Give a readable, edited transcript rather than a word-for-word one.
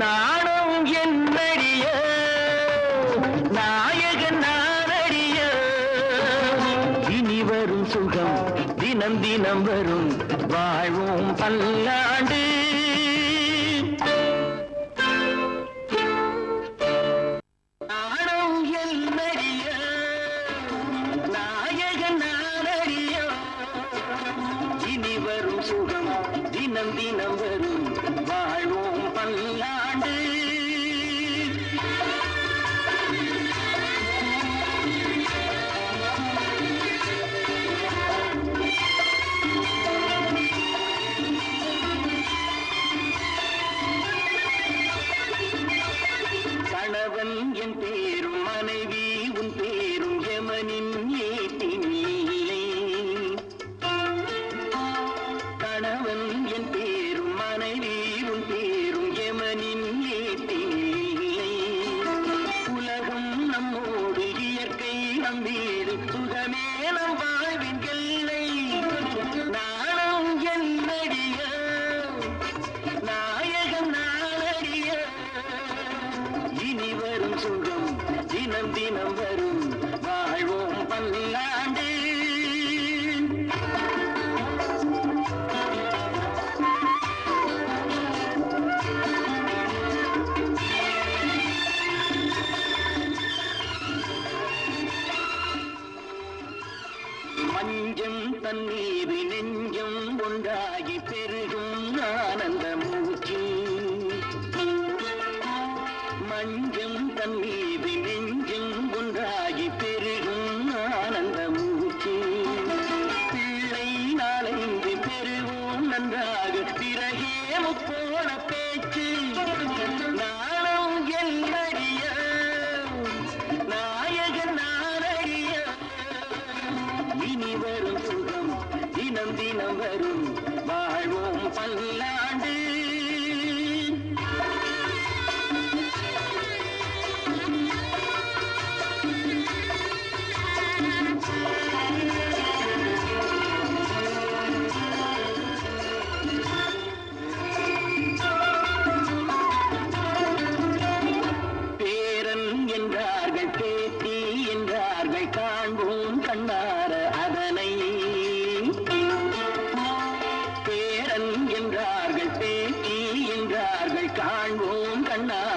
நாணம் என்னடிய நாயகன் நானடிய இனி வரும் சுகம் தினம் தினம் வரும் வாழ்வோம் பல்லாண்டு நாணம் என்னடிய நாயகன் நானடிய இனி வரும் சுகம் தினம் தினம் வரும் வாழ்வோம் பல்லாண்டு கணவன் என் பேரும் மனைவி உன் பேரும் யமனின் ஏத்தினில்லை கணவன் என் பேரும் மனைவி உன் பேரும் யமனின் ஏத்தினில்லை உலகம் நம்மோடு இயற்கை நம் வீடு சுகமே நம் வாழ்வின் எல்லை நாணம் என்னடிய நாயகன் நானடிய இனி வரும் சுகம் தினம் தினம் வரும் வாழ்வோம் பல்லாண்டு மஞ்சம் தண்ணீர் நெஞ்சம் ஒன்றாகி பெருகும் ஆனந்த மூச்சு மஞ்சம் தண்ணீர் நெஞ்சம் ஒன்றாகி பெருகும் ஆனந்த மூச்சு பிள்ளை நாளைந்து பெருகும் நன்றாக பிறகே முப்போன பேச்சு நாணம் என்னடிய நாயகன் நானடிய இனி வரும் சுகம் தினம் தினம் வரும் வாழ்வோம் பல்லாண்டு பேரன் என்றார்கள் பேத்தி என்றார்கள் காண்போம் கண்ணார அதனை பேரன் என்றார்கள் பேத்தி என்றார்கள் காண்போம் கண்ணார